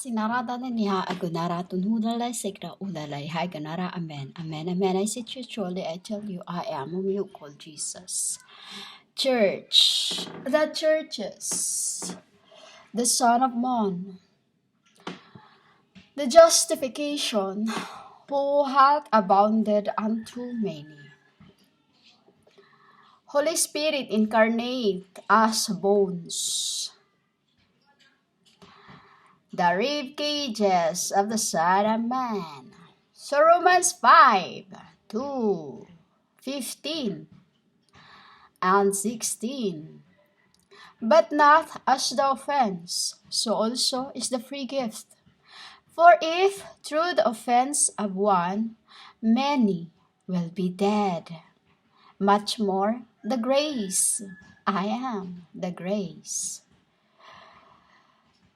sinarada na niya agunara tunhudalay sekra ulalay haganara amen. Amen, amen. I say to you truly, I tell you, I am whom you call Jesus. Church, the churches, the Son of Man, the justification, who hath abounded unto many. Holy Spirit incarnate as bones. The rib cages of the Son of Man. So Romans 5, 2, 15, and 16. But not as the offense, so also is the free gift. For if through the offense of one, many will be dead, much more the grace. I am the grace.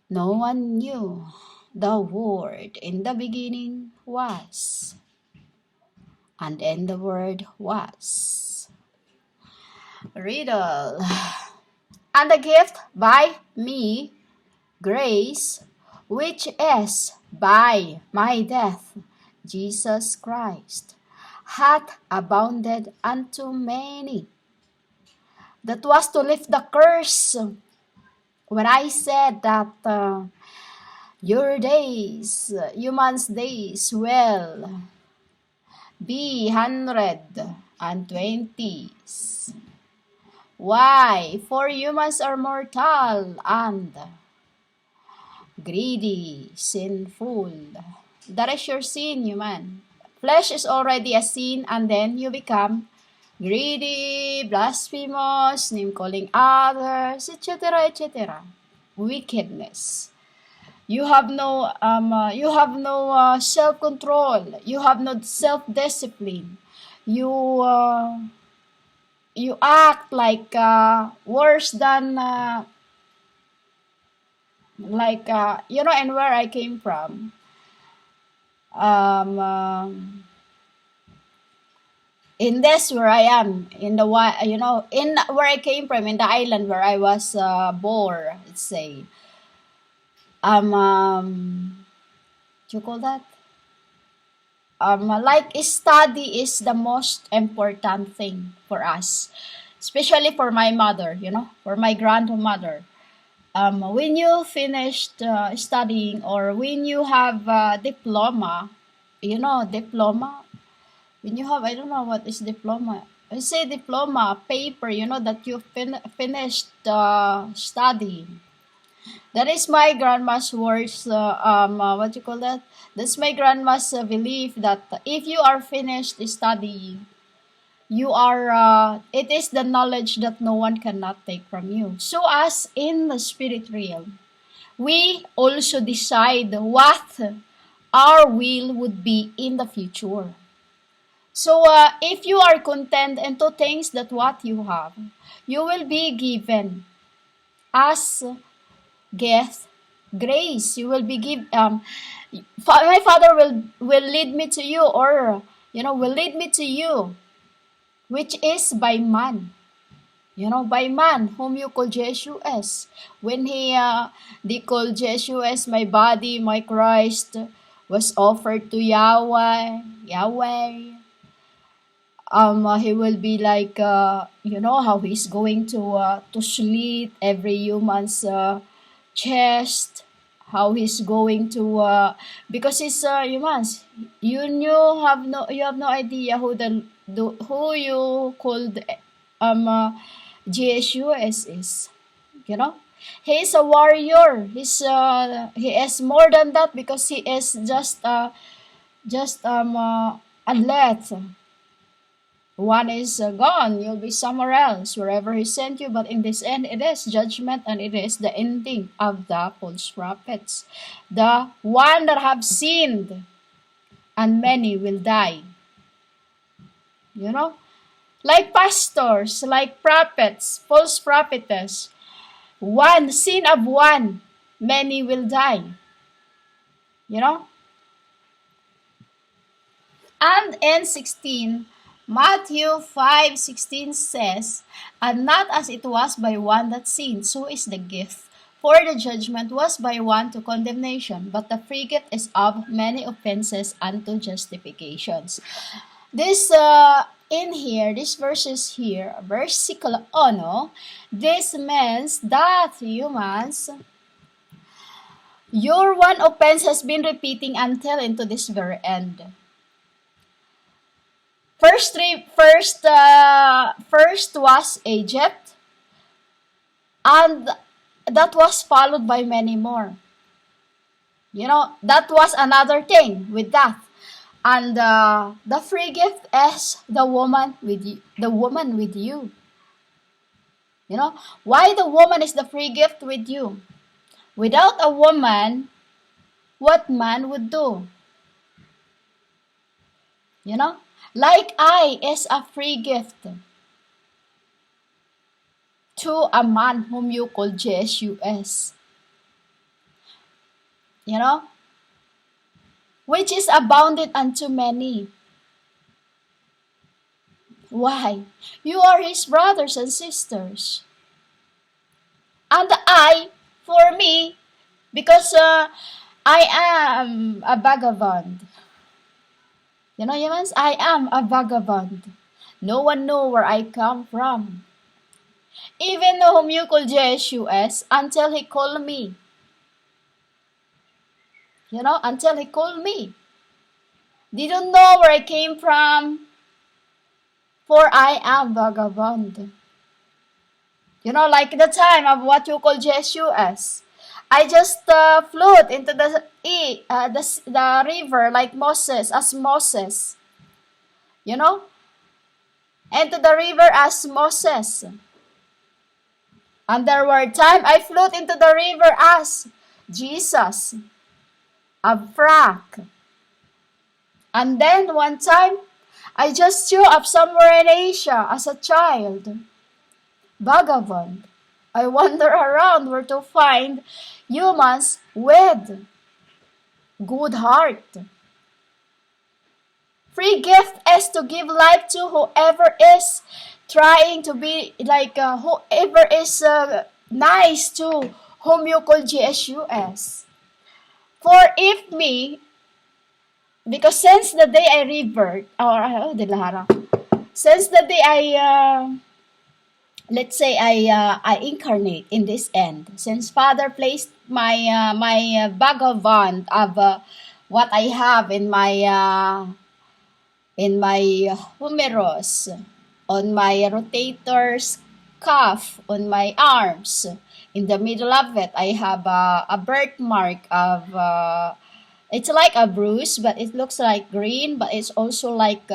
No one knew the Word in the beginning was, and then the Word was. Riddle. And the gift by me, grace, which is by my death, Jesus Christ, hath abounded unto many. That was to lift the curse. When I said that your days, human's days, will be 120s. Why? For humans are mortal and greedy, sinful. That is your sin, human. Flesh is already a sin, and then you become greedy, blasphemous, name-calling others, etc., etc. Wickedness. You have no self-control. You have no self-discipline. You act like worse than and where I came from. In this where I am, in the in where I came from, in the island where I was born, let's say. What you call that? Like study is the most important thing for us, especially for my mother, for my grandmother. When you finished studying, or when you have a diploma, diploma, when you have, I don't know what is diploma. I say diploma, paper, that you finished studying. That is my grandma's words, what you call that? That's my grandma's belief that if you are finished studying, you are, it is the knowledge that no one cannot take from you. So as in the spirit realm, we also decide what our will would be in the future. So if you are content into things that what you have, you will be given as gift grace. You will be given. My Father will lead me to you, or will lead me to you, which is by man. By man, whom you call Jesus. When they call Jesus, my body, my Christ, was offered to Yahweh. He will be like, how he's going to slit every human's chest, how he's going to, because he's humans. You have no idea who you called Jesus is. He is a warrior. He is more than that, because he is just a athlete. One is gone, you'll be somewhere else, wherever he sent you. But in this end, it is judgment, and it is the ending of the false prophets. The one that have sinned, and many will die. Like pastors, like prophets, false prophetess. One sin of one, many will die. And in 16, Matthew 5:16 says, and not as it was by one that sinned, so is the gift. For the judgment was by one to condemnation, but the free gift is of many offenses unto justifications. This in here, this verses here, versikulo ono, this means that humans, your one offense has been repeating until into this very end. First was Egypt, and that was followed by many more. That was another thing with that. And the free gift is the woman with you, the woman with you. Why the woman is the free gift with you? Without a woman, what man would do? Like I is a free gift to a man whom you call Jesus. Which is abounded unto many. Why? You are his brothers and sisters. And I, for me, because I am a vagabond. Humans, I am a vagabond. No one know where I come from. Even whom you call Jesus, until he called me. Until he called me. Didn't know where I came from, for I am vagabond. Like the time of what you call Jesus. I just float into the river like Moses, as Moses. Into the river as Moses. And there were times I float into the river as Jesus, a frog. And then one time, I just show up somewhere in Asia as a child. Vagabond. I wander around where to find humans with good heart. Free gift is to give life to whoever is trying to be like whoever is nice to whom you call Jesus. For if me, because since the day I revert, since the day let's say I incarnate in this end, since Father placed my vagabond of what I have in my humerus, on my rotator's cuff, on my arms. In the middle of it, I have a birthmark of, it's like a bruise, but it looks like green, but it's also like,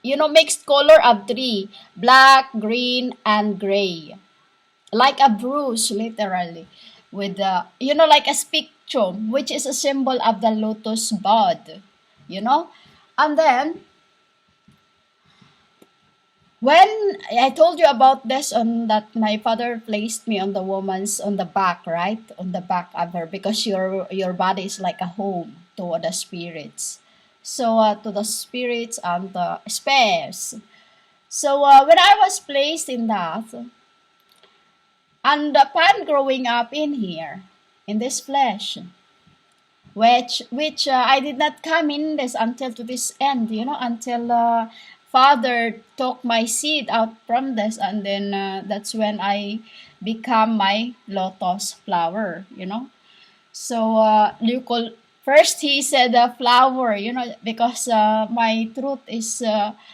mixed color of three, black, green, and gray. Like a bruise, literally. With, like a spictrum, which is a symbol of the lotus bud. And then, when I told you about this, on that my father placed me on the back, right? On the back of her, because your body is like a home to the spirits. So to the spirits and the spirits. So when I was placed in that, and upon growing up in here, in this flesh, which I did not come in this until to this end, until Father took my seed out from this, and then that's when I become my lotus flower, So you call first he said flower, because my truth is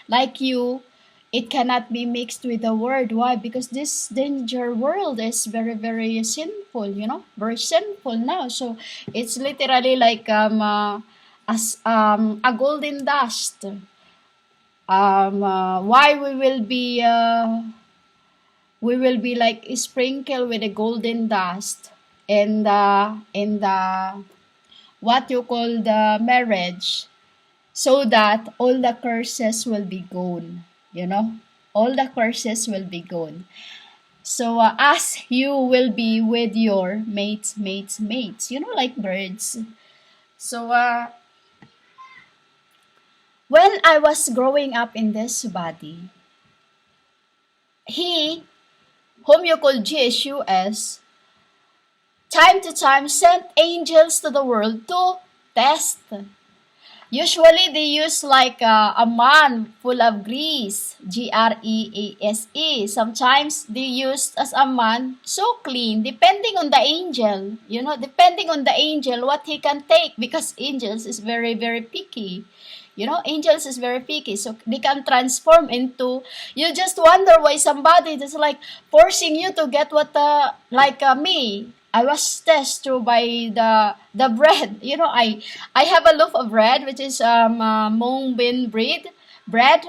like you. It cannot be mixed with the word. Why? Because this danger world is very, very sinful, very sinful now. So it's literally like as a golden dust. Why we will be like sprinkled with a golden dust in the what you call the marriage, so that all the curses will be gone. All the curses will be gone. So as you will be with your mates, like birds. So when I was growing up in this body, he, whom you call Jesus, time to time sent angels to the world to test. Usually they use like a man full of grease, Grease. Sometimes they use as a man so clean, depending on the angel. Depending on the angel, what he can take, because angels is very, very picky. Angels is very picky, so they can transform into. You just wonder why somebody just like forcing you to get what like me. I was tested through by the bread. I have a loaf of bread which is mung bean bread,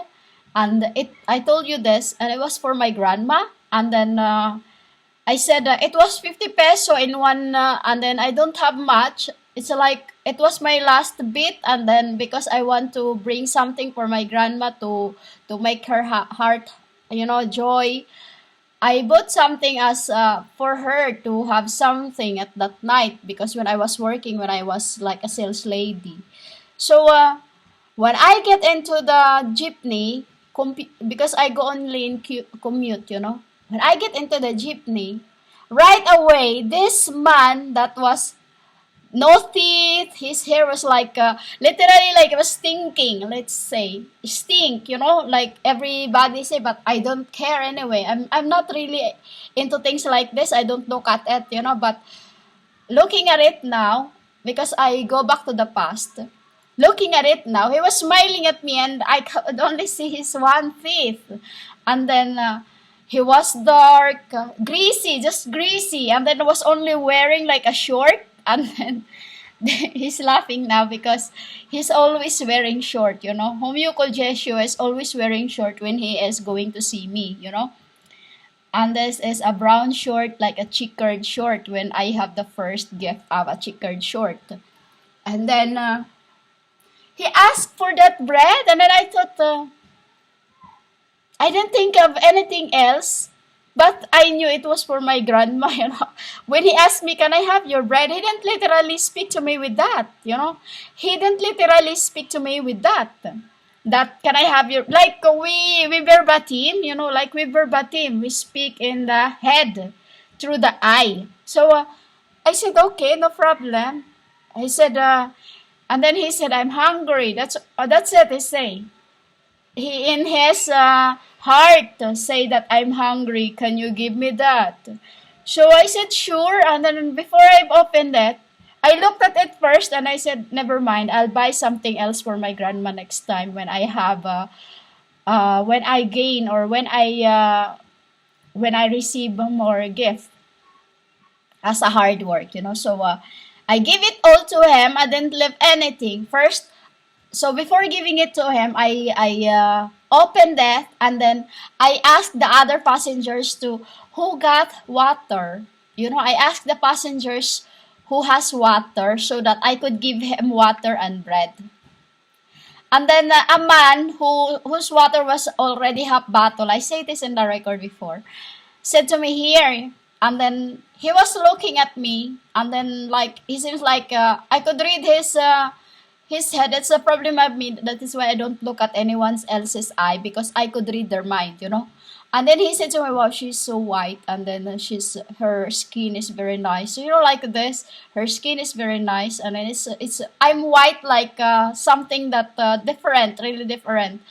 and I told you this, and it was for my grandma, and then I said it was 50 peso in one, and then I don't have much. It's like it was my last bit, and then because I want to bring something for my grandma to make her heart, joy. I bought something as for her to have something at that night, because when I was working, when I was like a sales lady. So when I get into the jeepney, because I go only in commute, when I get into the jeepney, right away, this man that was no teeth, his hair was like, literally like it was stinking, let's say. Stink, like everybody say, but I don't care anyway. I'm not really into things like this. I don't look at it, but looking at it now, because I go back to the past, looking at it now, he was smiling at me, and I could only see his one teeth. And then he was dark, greasy, just greasy, and then was only wearing like a short, and then he's laughing now because he's always wearing short, Homyuko Jeshu is always wearing short when he is going to see me. And this is a brown short, like a checkered short, when I have the first gift of a checkered short. And then he asked for that bread, and then I thought, I didn't think of anything else, but I knew it was for my grandma, When he asked me, can I have your bread? He didn't literally speak to me with that, He didn't literally speak to me with that. That, can I have your, like we verbatim, like we verbatim, we speak in the head, through the eye. So I said, okay, no problem. I said, and then he said, I'm hungry. That's it, he say. He in his heart say that I'm hungry. Can you give me that? So I said sure, and then before I opened it, I looked at it first and I said, never mind. I'll buy something else for my grandma next time when I have when I gain, or when I receive more gift as a hard work. So I give it all to him. I didn't leave anything first. So before giving it to him, I opened it, and then I asked the other passengers to who got water. I asked the passengers who has water so that I could give him water and bread. And then a man whose water was already half bottle, I say this in the record before, said to me, here. And then he was looking at me, and then like he seems like I could read his head. That's the problem of me. That is why I don't look at anyone else's eye, because I could read their mind, And then he said to me, wow, she's so white. And then her skin is very nice. So, like this, her skin is very nice. And then I'm white, like something that different, really different.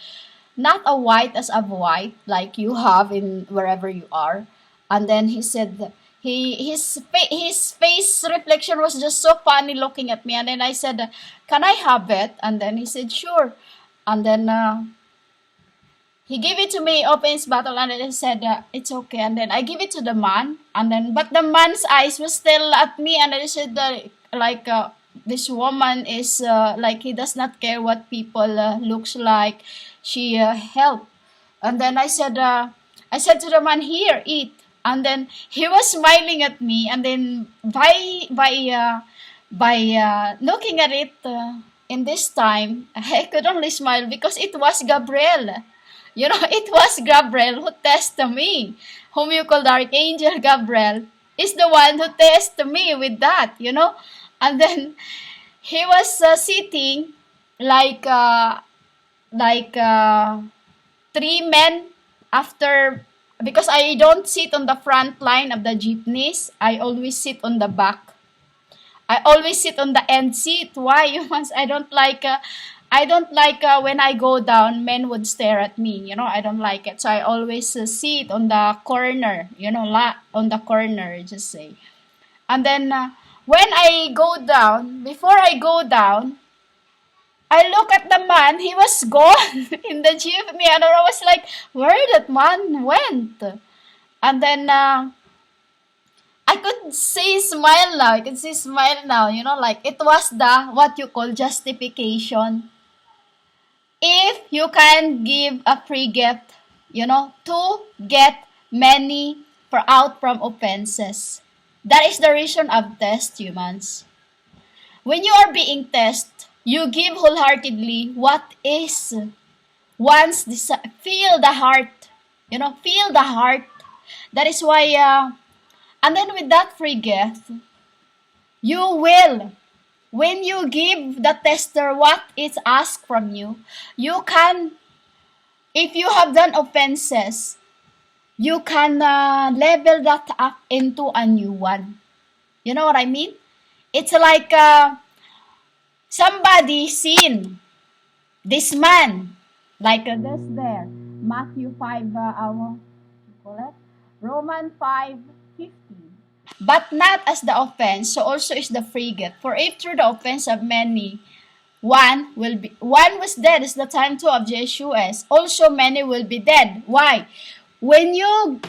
Not a white as of white, like you have in wherever you are. And then he said, his face reflection was just so funny looking at me. And then I said, can I have it? And then he said, sure. And then he gave it to me, opened his bottle, and then he said, it's okay. And then I give it to the man. And then, but the man's eyes was still at me. And then he said, this woman is like, he does not care what people looks like. She helped. And then I said to the man, here, eat. And then he was smiling at me, and then by looking at it in this time, I could only smile because it was Gabriel. It was Gabriel who tested me, whom you call the Archangel Gabriel, is the one who tested me with that, And then he was sitting like three men after because I don't sit on the front line of the jeepneys. I always sit on the back. I always sit on the end seat. Why? Once I don't like when I go down, men would stare at me. I don't like it. So I always sit on the corner. On the corner, just say. And then when I go down, before I go down, I look at the man. He was gone in the jeepney, and I was like, "Where that man went?" And then I could see smile now. I could see smile now. Like it was the what you call justification. If you can give a free gift, to get many for out from offenses. That is the reason of test, humans. When you are being tested, you give wholeheartedly what is feel the heart. Feel the heart. That is why, and then with that free gift, you will, when you give the tester what is asked from you, you can, if you have done offenses, you can level that up into a new one. You know what I mean? It's like somebody seen this man, like this there, Matthew 5, call it? Roman 5:15. But not as the offense, so also is the free gift. For if through the offense of many, one was dead is the time too of Jesus, also many will be dead. Why? When you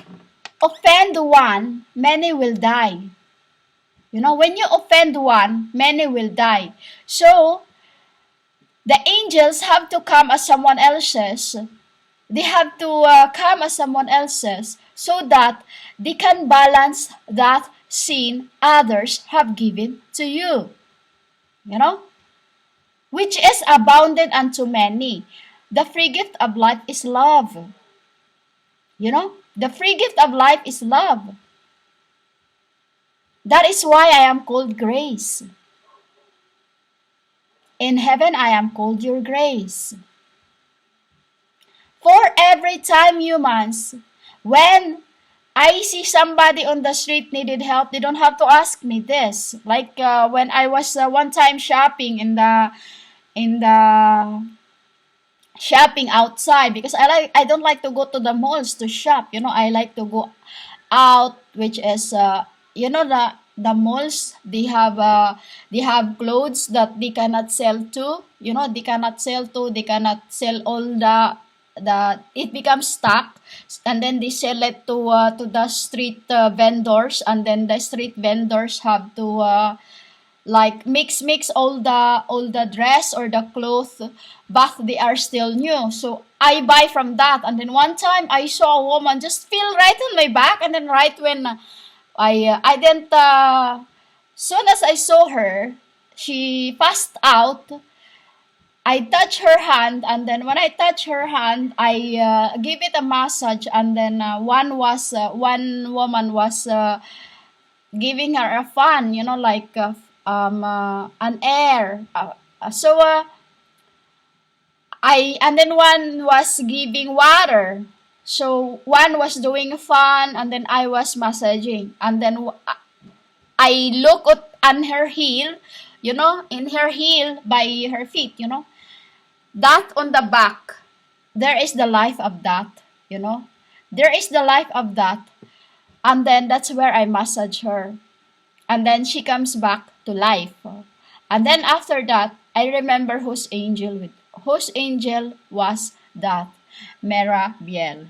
offend one, many will die. When you offend one, many will die. So, the angels have to come as someone else's. They have to come as someone else's so that they can balance that sin others have given to you. Which is abounded unto many. The free gift of life is love. The free gift of life is love. That is why I am called grace. In heaven, I am called your grace. For every time, humans, when I see somebody on the street needed help, they don't have to ask me this. Like when I was one time shopping in the shopping outside, because I don't like to go to the malls to shop. I like to go out, which is the malls, they have clothes that they cannot sell to. They cannot sell all the it becomes stock, and then they sell it to the street vendors, and then the street vendors have to like mix all the dress or the clothes, but they are still new. So I buy from that. And then one time I saw a woman just feel right on my back, and then right when I didn't soon as I saw her, she passed out. I touched her hand, and then when I touched her hand, I gave it a massage, and then one woman was giving her a fan, like an air. And then one was giving water. So one was doing fun, and then I was massaging, and then I look on her heel, in her heel by her feet, that on the back, there is the life of that, there is the life of that, and then that's where I massage her, and then she comes back to life, and then after that, I remember whose angel was that, Mera Biel,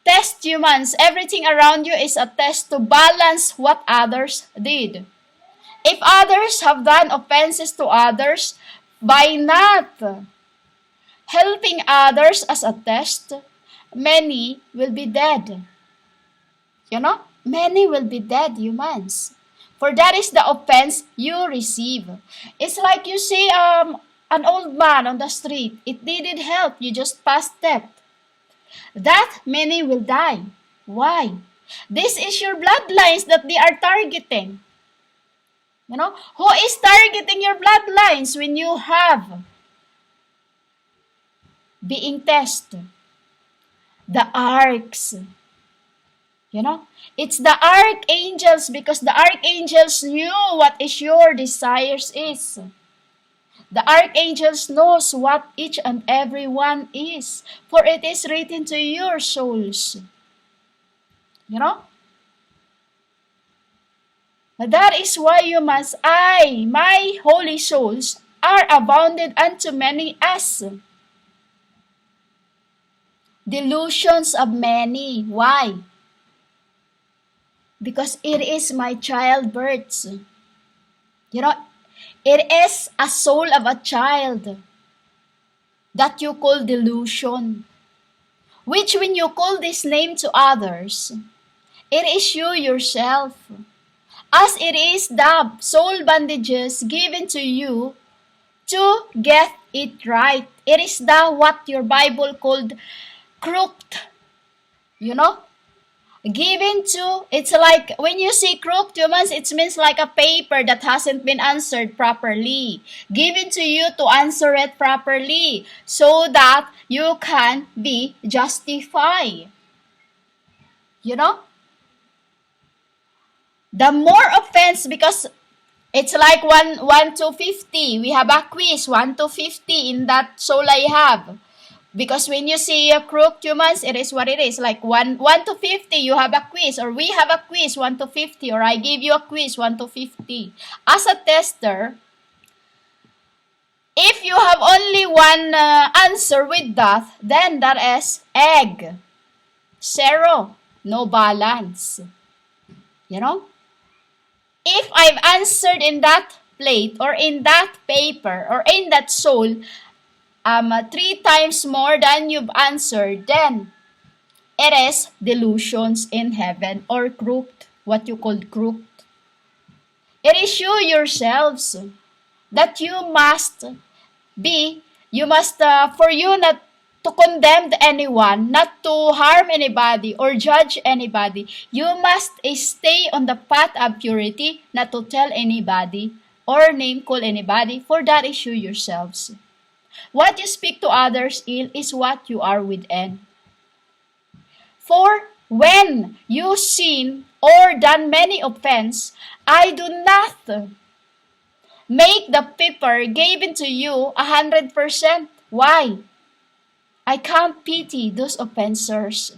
Test, humans. Everything around you is a test to balance what others did. If others have done offenses to others, by not helping others as a test, many will be dead. Many will be dead, humans. For that is the offense you receive. It's like you see an old man on the street. It needed help. You just passed it. That many will die. Why? This is your bloodlines that they are targeting. Who is targeting your bloodlines when you have being tested? The arcs. You know, it's the archangels because the archangels knew what is your desires is. The archangels knows what each and every one is, for it is written to your souls. You know? That is why you must, my holy souls, are abounded unto many as delusions of many. Why? Because it is my childbirth. You know, it is a soul of a child that you call delusion. Which when you call this name to others, it is you yourself. As it is the soul bandages given to you to get it right. It is the what your Bible called crooked. You know? Given to, it's like, when you see crooked humans, it means like a paper that hasn't been answered properly. Given to you to answer it properly so that you can be justified. You know? The more offense, because it's like 1 to 50. We have a quiz, 1 to 50 in that soul I have. Because when you see a crooked humans, it is what it is. Like 1 to 50, you have a quiz. Or we have a quiz, 1 to 50. Or I give you a quiz, 1 to 50. As a tester, if you have only one answer with that, then that is egg. 0. No balance. You know? If I've answered in that plate or in that paper or in that soul 3 times more than you've answered, then it is delusions in heaven or crooked, what you call crooked. It is you yourselves that for you not to condemn anyone, not to harm anybody or judge anybody, you must stay on the path of purity, not to tell anybody or name call anybody, for that is you yourselves. What you speak to others ill is what you are within. For when you sin or done many offense, I do not make the paper given to you 100%. Why? I can't pity those offenders.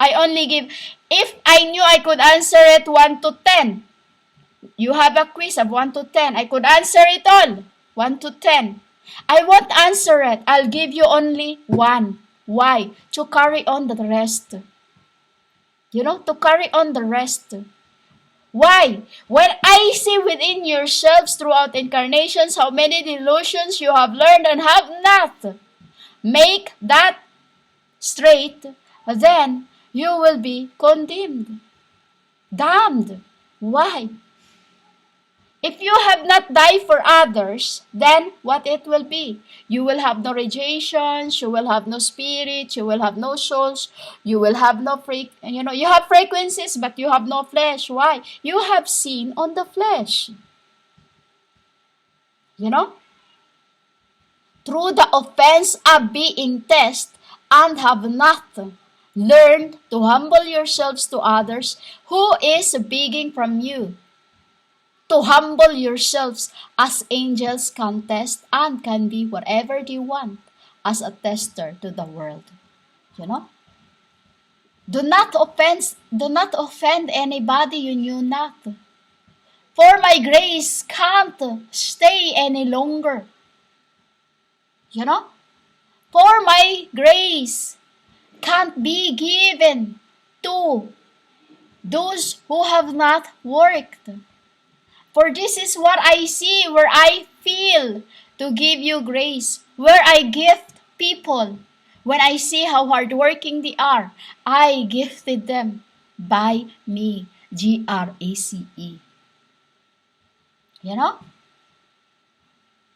I only give, if I knew I could answer it 1 to 10, you have a quiz of 1 to 10, I could answer it all, 1 to 10. I won't answer it, I'll give you only 1. Why? To carry on the rest. You know, to carry on the rest. Why? When I see within yourselves throughout incarnations how many delusions you have learned and have not, make that straight, then you will be condemned. Damned. Why? If you have not died for others, then what it will be? You will have no radiations, you will have no spirit, you will have no souls, you will have no you have frequencies, but you have no flesh. Why? You have sin on the flesh. You know? Through the offense of being tested and have not learned to humble yourselves to others, who is begging from you to humble yourselves as angels can test and can be whatever they want as a tester to the world. You know? Do not offend anybody you knew not. For my grace can't stay any longer. You know? For my grace can't be given to those who have not worked. For this is what I see, where I feel to give you grace, where I gift people. When I see how hardworking they are, I gifted them by me, GRACE. You know?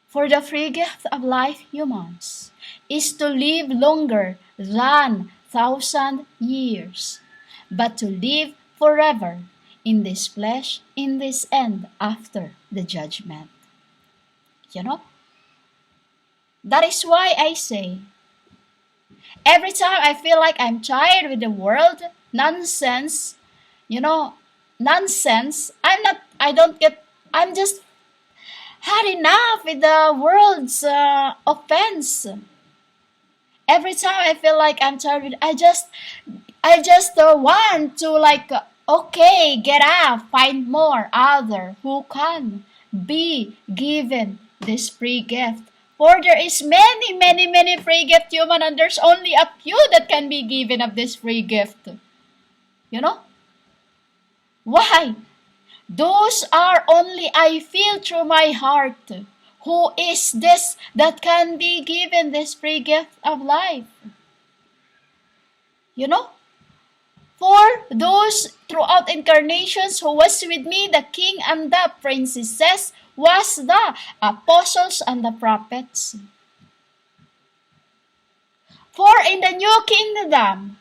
For the free gift of life, humans, is to live longer than 1,000 years, but to live forever in this flesh, in this end, after the judgment. You know? That is why I say, Every time I feel like I'm tired with the world, nonsense, you know, nonsense. I don't get, I'm just had enough with the world's offense. Every time I feel like I'm tired, I just want to like, okay, get up, find more other who can be given this free gift. For there is many, many, many free gift human, and there's only a few that can be given of this free gift. You know why? Those are only I feel through my heart. Who is this that can be given this free gift of life? You know? For those throughout incarnations who was with me, the king and the princesses, was the apostles and the prophets. For in the new kingdom,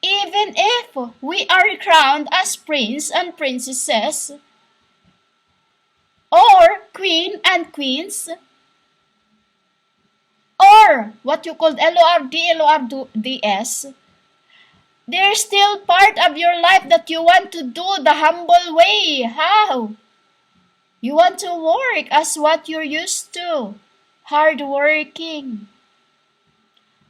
even if we are crowned as prince and princesses, or queen and queens, or what you call LORDS, there's still part of your life that you want to do the humble way. How? You want to work as what you're used to. Hard working.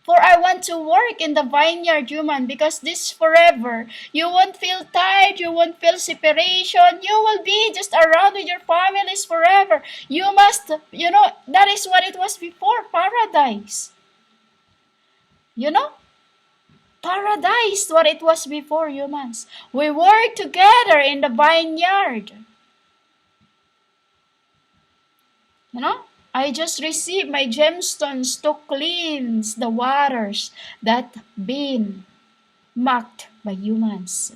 For I want to work in the vineyard, human, because this forever. You won't feel tired, you won't feel separation, you will be just around with your families forever. You must, that is what it was before, paradise. Paradise, what it was before, humans. We work together in the vineyard. I just received my gemstones to cleanse the waters that been marked by humans.